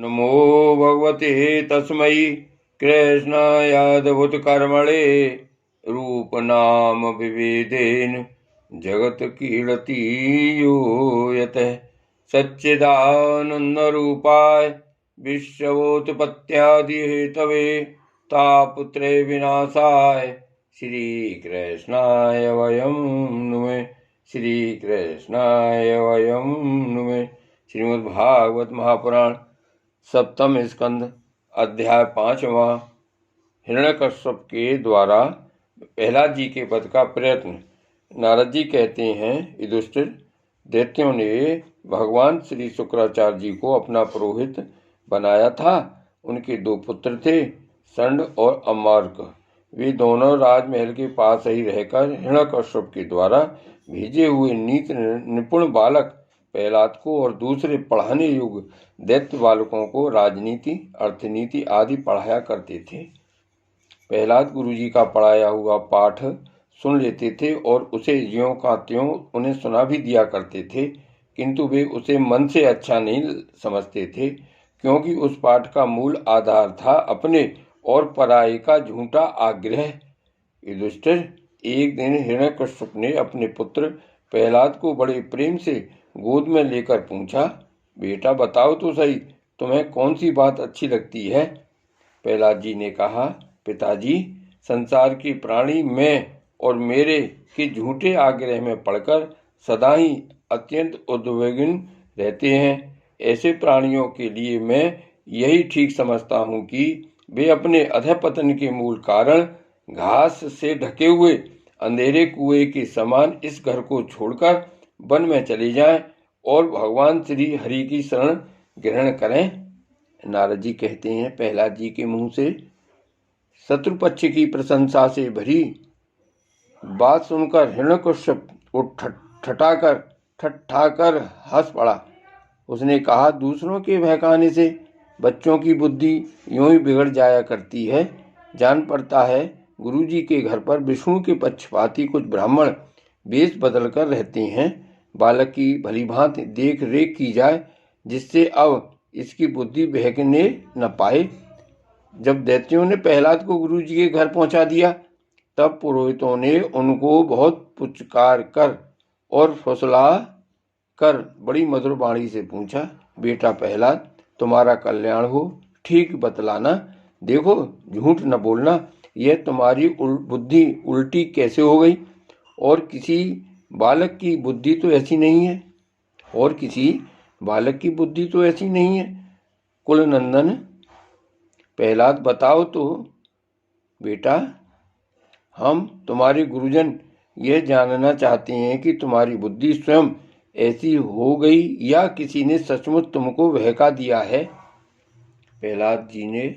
नमो भगवते तस्मै कृष्णायादभूतकर्मणे रूपनाम विभेदेन जगत कीर्ति यो यतः सच्चिदानन्दरूपाय विश्वोत्पत्त्यादिहेतवे तापत्रय विनाशाय श्रीकृष्णाय वयं नुमे श्रीकृष्णाय वयं नुमे। श्रीमद्भागवत महापुराण सप्तम स्कंद अध्याय 5वां। हिरण्यकश्यप के द्वारा प्रहलाद जी के वध का प्रयत्न। नारद जी कहते हैं, युधिष्ठिर, दैत्यों ने भगवान श्री शुक्राचार्य जी को अपना पुरोहित बनाया था। उनके 2 पुत्र थे, संड और अमार्क। वे दोनों राजमहल के पास ही रहकर हिरण्यकश्यप के द्वारा भेजे हुए नीति निपुण बालक प्रहलाद को और दूसरे पढ़ाने योग्य दैत्य बालकों को राजनीति, अर्थनीति आदि पढ़ाया करते थे। प्रहलाद गुरुजी का पढ़ाया हुआ पाठ सुन लेते थे और उसे ज्यों का त्यों उन्हें सुना भी दिया करते थे, किंतु वे उसे मन से अच्छा नहीं समझते थे, क्योंकि उस पाठ का मूल आधार था अपने और पराये का झूठा आग्रह। युधिष्ठिर, एक दिन हिरण्यकश्यप ने अपने पुत्र प्रहलाद को बड़े प्रेम से गोद में लेकर पूछा, बेटा बताओ तो सही, तुम्हें कौन सी बात अच्छी लगती है? प्रहलाद जी ने कहा, पिताजी, संसार के प्राणी मैं और मेरे के झूठे आग्रह में पड़कर सदा ही अत्यंत उद्विग्न रहते हैं। ऐसे प्राणियों के लिए मैं यही ठीक समझता हूँ कि वे अपने अधःपतन के मूल कारण घास से ढके हुए अंधेरे कुएं के समान इस घर को छोड़कर वन में चले जाएं और भगवान श्री हरि की शरण ग्रहण करें। नारद जी कहते हैं, प्रहलाद जी के मुंह से शत्रु पक्ष की प्रशंसा से भरी बात सुनकर हिरण्यकश्यप उठ ठठाकर हंस पड़ा। उसने कहा, दूसरों के बहकाने से बच्चों की बुद्धि यूं ही बिगड़ जाया करती है। जान पड़ता है गुरुजी के घर पर विष्णु के पक्षपाती कुछ ब्राह्मण वेश बदलकर रहते हैं। बालक की भली भांति देख रेख की जाए, जिससे अब इसकी बुद्धि बहकने न पाए। जब दैत्यों ने प्रहलाद को गुरुजी के घर पहुंचा दिया, तब पुरोहितों ने उनको बहुत पुचकार कर और फुसला कर बड़ी मधुर वाणी से पूछा, बेटा प्रहलाद, तुम्हारा कल्याण हो, ठीक बतलाना। देखो, झूठ न बोलना। यह तुम्हारी बुद्धि उल्टी कैसे हो गई? और किसी बालक की बुद्धि तो ऐसी नहीं है। कुलनंदन प्रहलाद, बताओ तो बेटा। हम तुम्हारे गुरुजन यह जानना चाहते हैं कि तुम्हारी बुद्धि स्वयं ऐसी हो गई या किसी ने सचमुच तुमको बहका दिया है? प्रहलाद जी ने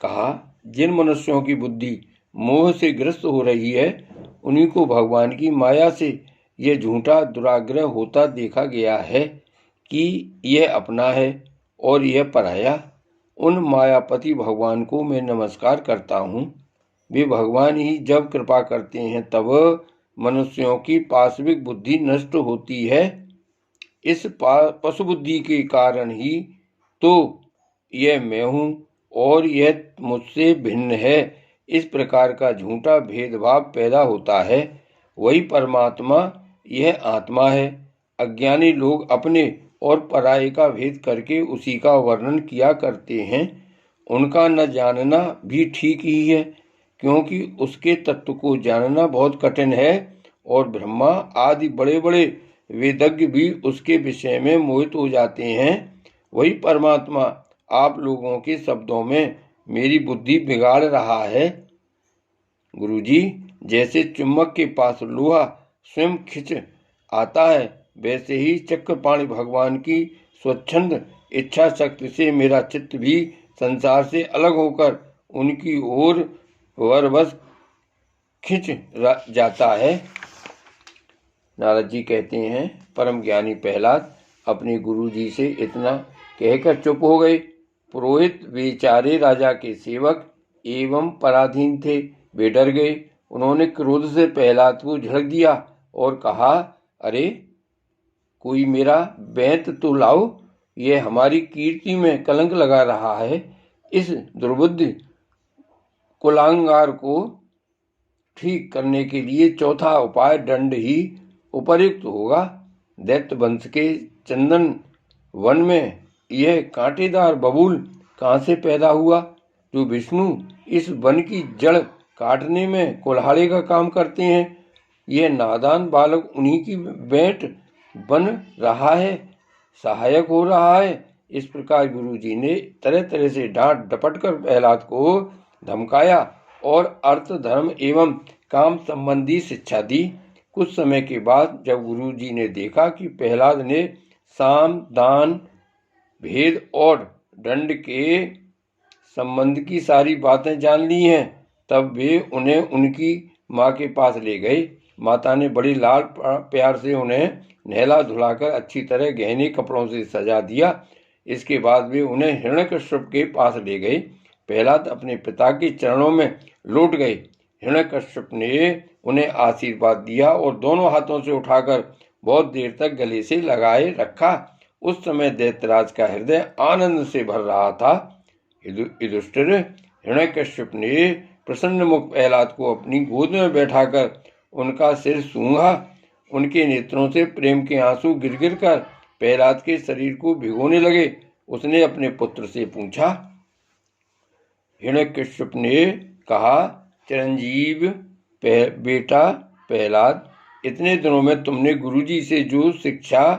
कहा, जिन मनुष्यों की बुद्धि मोह से ग्रस्त हो रही है, उन्हीं को भगवान की माया से यह झूठा दुराग्रह होता देखा गया है कि यह अपना है और यह पराया। उन मायापति भगवान को मैं नमस्कार करता हूँ। वे भगवान ही जब कृपा करते हैं तब मनुष्यों की पाशविक बुद्धि नष्ट होती है। इस पशु बुद्धि के कारण ही तो यह मैं हूँ और यह मुझसे भिन्न है। इस प्रकार का झूठा भेदभाव पैदा होता है। वही परमात्मा यह आत्मा है। अज्ञानी लोग अपने और पराये का भेद करके उसी का वर्णन किया करते हैं। उनका न जानना भी ठीक ही है, क्योंकि उसके तत्व को जानना बहुत कठिन है और ब्रह्मा आदि बड़े बड़े वेदज्ञ भी उसके विषय में मोहित हो जाते हैं। वही परमात्मा आप लोगों के शब्दों में मेरी बुद्धि बिगाड़ रहा है। गुरुजी, जैसे चुम्बक के पास लोहा स्वयं खिंच आता है, वैसे ही चक्रपाणि भगवान की स्वच्छंद इच्छा शक्ति से मेरा चित्त भी संसार से अलग होकर उनकी ओर वरवश खिंच जाता है। नारद जी कहते हैं, परम ज्ञानी प्रहलाद अपने गुरुजी से इतना कहकर चुप हो गए। पुरोहित बेचारे राजा के सेवक एवं पराधीन थे। वे डर गए। उन्होंने क्रोध से प्रहलाद को झड़क दिया और कहा, अरे कोई मेरा बेंत तो लाओ। ये हमारी कीर्ति में कलंक लगा रहा है। इस दुर्बुद्धि कुलांगार को ठीक करने के लिए चौथा उपाय दंड ही उपयुक्त होगा। दैत्य वंश के चंदन वन में यह कांटेदार बबूल कहाँ से पैदा हुआ जो विष्णु इस वन की जड़ काटने में कुल्हाड़े का काम करते हैं? यह नादान बालक उन्हीं की भेंट बन रहा है, सहायक हो रहा है। इस प्रकार गुरुजी ने तरह तरह से डांट डपट कर प्रहलाद को धमकाया और अर्थ धर्म एवं काम संबंधी शिक्षा दी। कुछ समय के बाद जब गुरुजी ने देखा कि प्रहलाद ने साम दान भेद और दंड के संबंध की सारी बातें जान ली हैं, तब वे उन्हें उनकी माँ के पास ले गए। माता ने बड़ी लाल प्यार से उन्हें नहला धुलाकर अच्छी तरह गहने कपड़ों से सजा दिया। इसके बाद वे उन्हें हिरण्यकश्यप के पास ले गए। प्रहलाद अपने पिता के चरणों में लौट गए। हिरण्यकश्यप ने उन्हें आशीर्वाद दिया और दोनों हाथों से उठाकर बहुत देर तक गले से लगाए रखा। उस समय दैत्यराज का हृदय आनंद से भर रहा था। युधिष्ठिर, हिरण्यकश्यप ने प्रसन्न मुख प्रहलाद को अपनी गोद में बैठाकर उनका सिर सूंघा। उनके नेत्रों से प्रेम के आंसू गिर गिर कर प्रहलाद के शरीर को भिगोने लगे। उसने अपने पुत्र से पूछा। हिरण्यकश्यप ने कहा, चिरंजीव बेटा प्रहलाद, इतने दिनों में तुमने गुरुजी से जो शिक्षा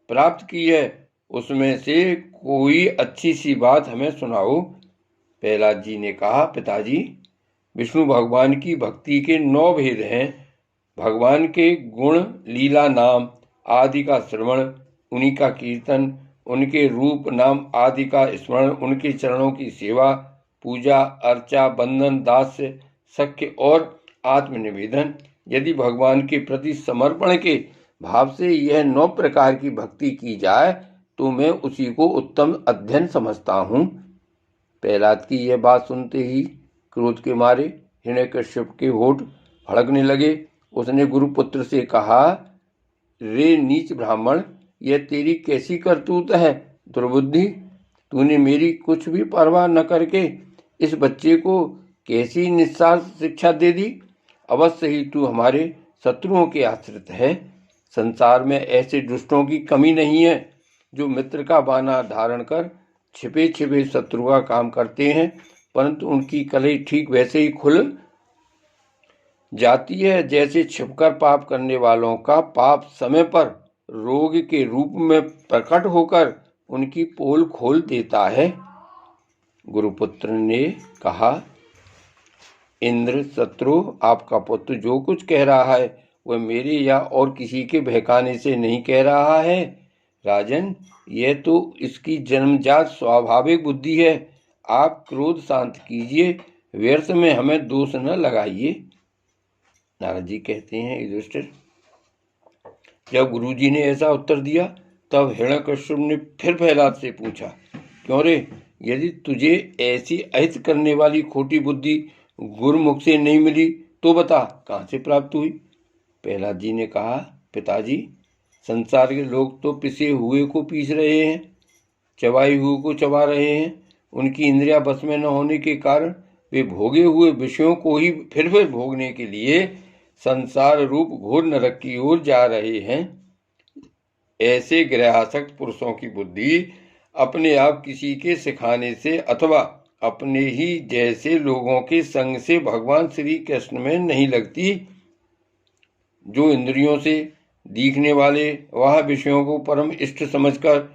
प्राप्त की है उसमें से कोई अच्छी सी बात हमें सुनाओ। प्रहलाद जी ने कहा, पिताजी, विष्णु भगवान की भक्ति के 9 भेद हैं। भगवान के गुण लीला नाम आदि का श्रवण, उन्हीं का कीर्तन, उनके रूप नाम आदि का स्मरण, उनके चरणों की सेवा, पूजा अर्चा, बंधन, दास्य, सख्य और आत्मनिवेदन। यदि भगवान के प्रति समर्पण के भाव से यह 9 प्रकार की भक्ति की जाए तो मैं उसी को उत्तम अध्ययन समझता हूँ। प्रहलाद की यह बात सुनते ही क्रोध के मारे हिरण्यकश्यप के होठ भड़कने लगे। उसने गुरुपुत्र से कहा, रे नीच ब्राह्मण, यह तेरी कैसी करतूत है? दुर्बुद्धि, तूने मेरी कुछ भी परवाह न करके इस बच्चे को कैसी निस्सार शिक्षा दे दी? अवश्य ही तू हमारे शत्रुओं के आश्रित है। संसार में ऐसे दुष्टों की कमी नहीं है जो मित्र का बाना धारण कर छिपे छिपे शत्रु का काम करते हैं, परंतु उनकी कलई ठीक वैसे ही खुल जाती है जैसे छिपकर पाप करने वालों का पाप समय पर रोग के रूप में प्रकट होकर उनकी पोल खोल देता है। गुरुपुत्र ने कहा, इंद्र शत्रु, आपका पुत्र जो कुछ कह रहा है वह मेरे या और किसी के बहकाने से नहीं कह रहा है। राजन, यह तो इसकी जन्मजात स्वाभाविक बुद्धि है। आप क्रोध शांत कीजिए, व्यर्थ में हमें दोष न लगाइए। नारद जी कहते हैं, युधिष्ठिर, जब गुरुजी ने ऐसा उत्तर दिया तब हिरण्यकश्यप ने फिर प्रहलाद से पूछा, क्यों रे, यदि तुझे ऐसी अहित करने वाली खोटी बुद्धि गुरुमुख से नहीं मिली तो बता कहाँ से प्राप्त हुई? प्रहलाद जी ने कहा, पिताजी, संसार के लोग तो पिसे हुए को पीस रहे हैं, चबाई हुए को चबा रहे हैं। उनकी इंद्रियां बस में न होने के कारण वे भोगे हुए विषयों को ही फिर भोगने के लिए संसार रूप घोर नरक की ओर जा रहे हैं। ऐसे ग्रहासक्त पुरुषों की बुद्धि अपने आप किसी के सिखाने से अथवा अपने ही जैसे लोगों के संग से भगवान श्री कृष्ण में नहीं लगती। जो इंद्रियों से दिखने वाले वह विषयों को परम इष्ट समझकर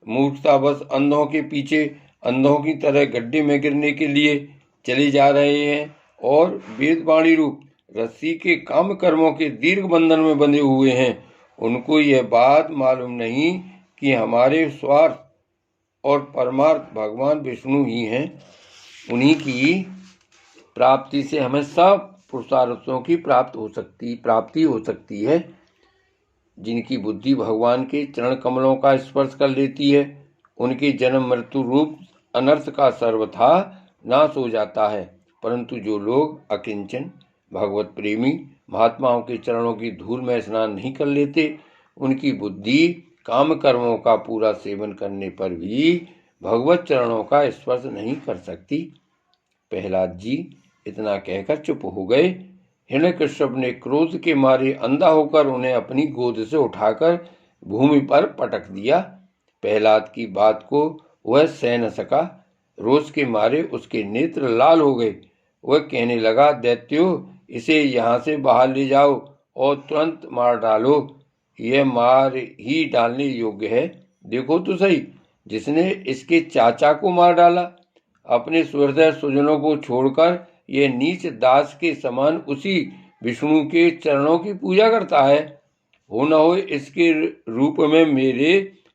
मूर्खतावश अंधों के पीछे अंधों की तरह गड्ढे में गिरने के लिए चले जा रहे हैं और वेदवाणी रूप रस्सी के काम कर्मों के दीर्घ बंधन में बंधे हुए हैं। उनको यह बात मालूम नहीं कि हमारे स्वार्थ और परमार्थ भगवान विष्णु ही हैं। उन्हीं की प्राप्ति से हमें सब पुरुषार्थों की प्राप्ति हो सकती है। जिनकी बुद्धि भगवान के चरण कमलों का स्पर्श कर लेती है, उनके जन्म मृत्यु रूप अनर्थ का सर्वथा नाश हो जाता है। परंतु जो लोग अकिंचन भगवत प्रेमी महात्माओं के चरणों की धूल में स्नान नहीं कर लेते, उनकी बुद्धि काम कर्मों का पूरा सेवन करने पर भी भगवत चरणों का स्पर्श नहीं कर सकती। प्रहलाद जी इतना कहकर चुप हो गए। हिरण्यकश्यप ने क्रोध के मारे अंधा होकर उन्हें अपनी गोद से उठाकर भूमि पर पटक दिया। प्रहलाद की बात को वह सह न सका। रोष के मारे उसके नेत्र लाल हो गए। वह कहने लगा, दैत्यो, इसे यहाँ से बाहर ले जाओ और तुरंत मार डालो। यह मार ही डालने योग्य है। देखो तो सही, जिसने इसके चाचा को मार डाला, अपने सुहृदय स्वजनों को छोड़कर यह नीच दास के समान उसी विष्णु के चरणों की पूजा करता है। हो न हो इसके रूप में मेरे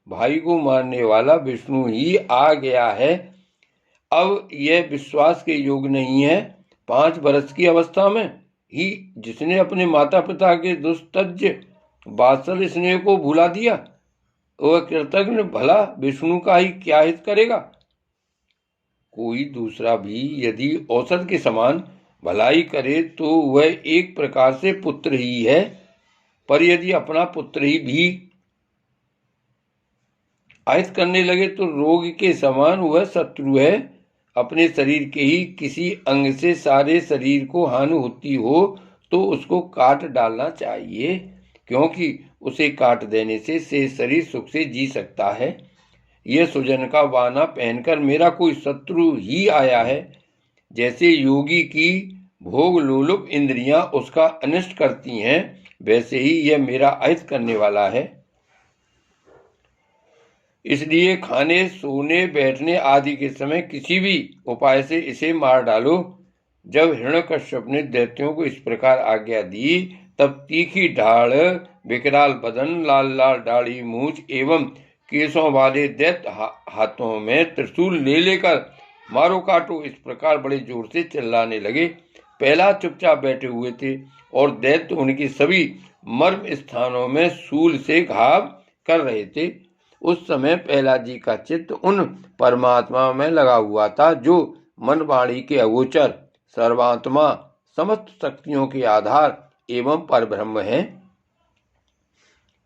भाई को मारने वाला विष्णु ही आ गया है। अब यह विश्वास के योग नहीं है। 5 वर्ष की अवस्था में ही जिसने अपने माता पिता के दुस्तज्य वात्सल स्नेह को भुला दिया, वह कृतज्ञ भला विष्णु का ही क्या हित करेगा। कोई दूसरा भी यदि औसत के समान भलाई करे तो वह एक प्रकार से पुत्र ही है, पर यदि अपना पुत्र ही भी अहित करने लगे तो रोग के समान वह शत्रु है। अपने शरीर के ही किसी अंग से सारे शरीर को हानि होती हो तो उसको काट डालना चाहिए, क्योंकि उसे काट देने से शरीर सुख से जी सकता है। यह सुजन का वाना पहनकर मेरा कोई शत्रु ही आया है। जैसे योगी की भोग लोलुप इंद्रियां उसका अनिष्ट करती हैं, वैसे ही यह मेरा अहित करने वाला है। इसलिए खाने, सोने, बैठने आदि के समय किसी भी उपाय से इसे मार डालो। जब हिरण्यकश्यप ने दैत्यों को इस प्रकार आज्ञा दी, तब तीखी ढाल, विकराल बदन, लाल लाल दाढ़ी मूछ एवं केसों वाले दैत्य हाथों में त्रिशूल ले लेकर मारो काटो इस प्रकार बड़े जोर से चिल्लाने लगे। पहला चुपचाप बैठे हुए थे और दैत्य उनके सभी मर्म स्थानों में शूल से घाव कर रहे थे। उस समय प्रहलाद जी का चित्त उन परमात्मा में लगा हुआ था जो मन वाणी के अगोचर, सर्वात्मा, समस्त शक्तियों के आधार एवं परब्रह्म है।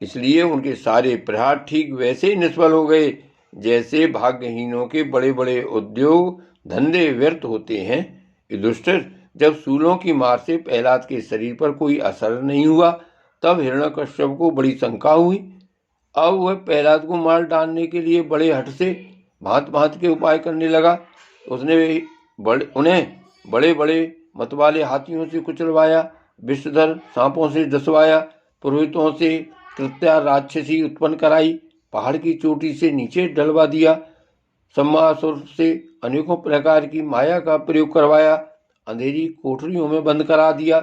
इसलिए उनके सारे प्रहार ठीक वैसे ही निष्फल हो गए जैसे भाग्यहीनों के बड़े बड़े उद्योग धंधे व्यर्थ होते हैं। युधिष्ठिर, जब शूलों की मार से प्रहलाद के शरीर पर कोई असर नहीं हुआ, तब हिरण्यकश्यप को बड़ी शंका हुई। अब वह प्रहलाद को मार डालने के लिए बड़े हट से भांत भांत के उपाय करने लगा। उसने उन्हें बड़े बड़े मतवाले हाथियों से कुचलवाया, विषधर सांपों से डसवाया, पुरोहितों से कृत्या राक्षसी उत्पन्न कराई, पहाड़ की चोटी से नीचे डलवा दिया, सम्मासुर से अनेकों प्रकार की माया का प्रयोग करवाया, अंधेरी कोठरियों में बंद करा दिया,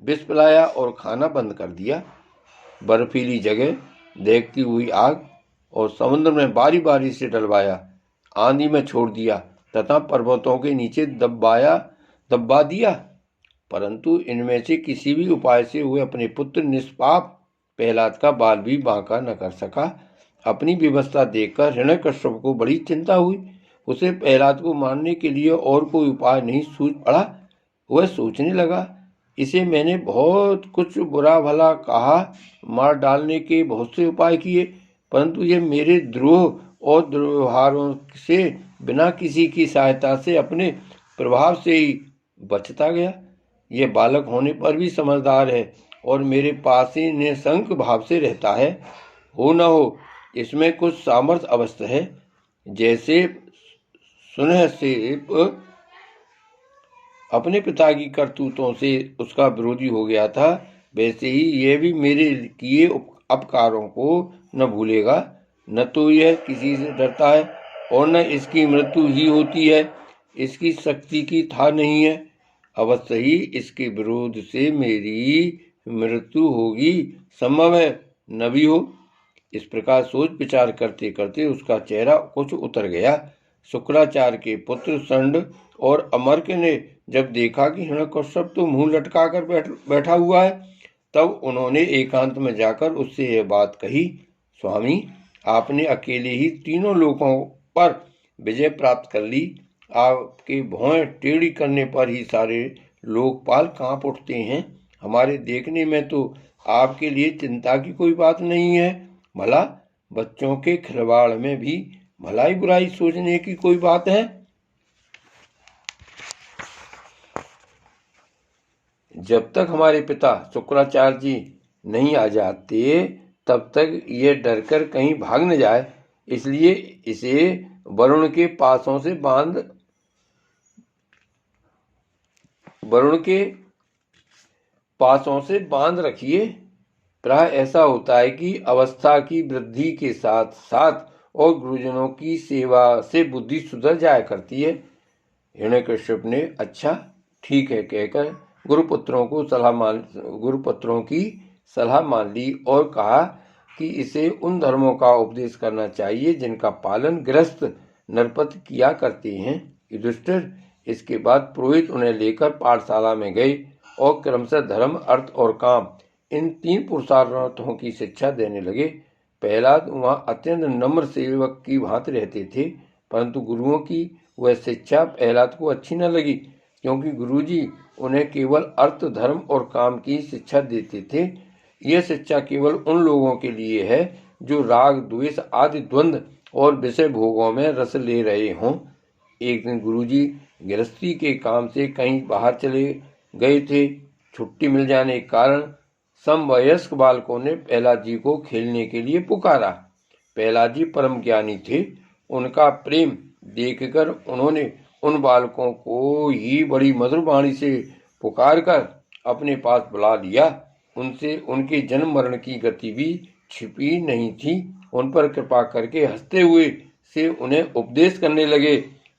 विष पिलाया और खाना बंद कर दिया। बर्फीली जगह देखती हुई आग और समुद्र में बारी बारी से डलवाया, आंधी में छोड़ दिया तथा पर्वतों के नीचे दबा दिया। परंतु इनमें से किसी भी उपाय से हुए अपने पुत्र निष्पाप प्रहलाद का बाल भी बांका न कर सका। अपनी व्यवस्था देखकर हिरण्यकश्यप को बड़ी चिंता हुई। उसे प्रहलाद को मारने के लिए और कोई उपाय नहीं सूझ पड़ा। वह सोचने लगा, इसे मैंने बहुत कुछ बुरा भला कहा, मार डालने के बहुत से उपाय किए, परंतु ये मेरे द्रोह और दुर्व्यवहारों से बिना किसी की सहायता से अपने प्रभाव से ही बचता गया। ये बालक होने पर भी समझदार है और मेरे पास ही निशंक भाव से रहता है। हो न हो इसमें कुछ सामर्थ्य अवस्था है। जैसे सुनह से अपने पिता की करतूतों से उसका विरोधी हो गया था, वैसे ही यह भी मेरे किए अपकारों को न भूलेगा। न तो यह किसी से डरता है और न इसकी मृत्यु ही होती है। इसकी शक्ति की था नहीं है, अवश्य ही इसके विरोध से मेरी मृत्यु होगी, संभव है न भी हो। इस प्रकार सोच विचार करते करते उसका चेहरा कुछ उतर गया। शुक्राचार्य के पुत्र संड और अमर्क ने जब देखा कि हिरण्यकश्यप तो मुंह लटका कर बैठा हुआ है, तब उन्होंने एकांत में जाकर उससे यह बात कही, स्वामी, आपने अकेले ही तीनों लोकों पर विजय प्राप्त कर ली। आपके भौहें टेढ़ी करने पर ही सारे लोकपाल कांप उठते हैं। हमारे देखने में तो आपके लिए चिंता की कोई बात नहीं है। भला बच्चों के खिलवाड़ में भी भलाई बुराई सोचने की कोई बात है? जब तक हमारे पिता शुक्राचार्य जी नहीं आ जाते तब तक ये डरकर कहीं भाग न जाए, इसलिए इसे वरुण के पासों से बांध रखिए। प्राय ऐसा होता है कि अवस्था की वृद्धि के साथ साथ और गुरुजनों की सेवा से बुद्धि सुधर जाया करती है। हिरण्यकश्यप ने अच्छा ठीक है कहकर गुरुपुत्रों की सलाह मान ली और कहा कि इसे उन धर्मों का उपदेश करना चाहिए जिनका पालन गृहस्थ नरपति किया करते हैं। युधिष्ठिर इसके बाद पुरोहित उन्हें लेकर पाठशाला में गए और क्रमशः धर्म, अर्थ और काम इन 3 पुरुषार्थों की शिक्षा देने लगे। प्रहलाद वहाँ अत्यंत नम्र सेवक की भांति रहते थे, परंतु गुरुओं की वह शिक्षा प्रहलाद को अच्छी न लगी, क्योंकि गुरुजी उन्हें केवल अर्थ, धर्म और काम की शिक्षा देते थे। यह शिक्षा केवल उन लोगों के लिए है जो राग, द्वेष आदि द्वंद्व और विषय भोगों में रस ले रहे हों। एक दिन गुरुजी गृहस्थी के काम से कहीं बाहर चले गए थे। छुट्टी मिल जाने के कारण समवयस्क बालकों ने प्रहलाद जी को खेलने के लिए पुकारा। प्रहलाद जी परम ज्ञानी थे। उनका प्रेम देखकर उन्होंने उन बालकों को ही बड़ी मधुर वाणी से पुकार कर अपने पास बुला लिया। उनसे उनके जन्म मरण की गति भी छिपी नहीं थी। उन पर कृपा करके हंसते हुए से उन्हें उपदेश करने लगे।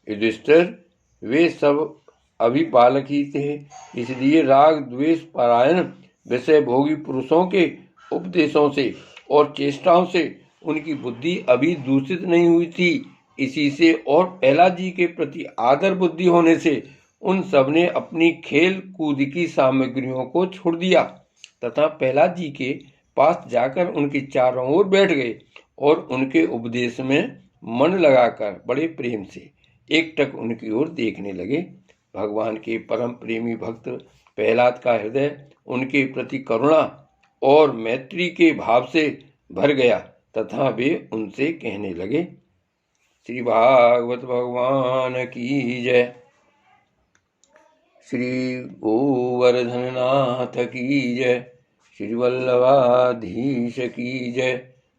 युधिष्ठिर, वे सब अभी बालक ही थे, इसलिए राग द्वेष परायण विषय भोगी पुरुषों के उपदेशों से और चेष्टाओं से उनकी बुद्धि अभी दूषित नहीं हुई थी। इसी से और प्रहलाद जी के प्रति आदर बुद्धि होने से उन सब ने अपनी खेल कूद की सामग्रियों को छोड़ दिया तथा प्रहलाद जी के पास जाकर उनके चारों ओर बैठ गए और उनके उपदेश में मन लगाकर बड़े प्रेम से एकटक उनकी ओर देखने लगे। भगवान के परम प्रेमी भक्त प्रहलाद का हृदय उनके प्रति करुणा और मैत्री के भाव से भर गया तथा वे उनसे कहने लगे, श्री भागवत भगवान की जय, श्री गोवर्धननाथ की जय, श्री वल्लभाधीश की जय,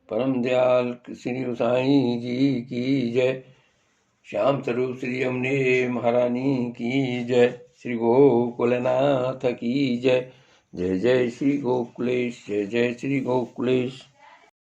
परम दयाल श्री गोसाई जी की जय, श्याम स्वरूप श्री यमुने महारानी की जय, श्री गोकुलनाथ की जय। जय जय श्री गोकुलेश, जय जय श्री गोकुलेश।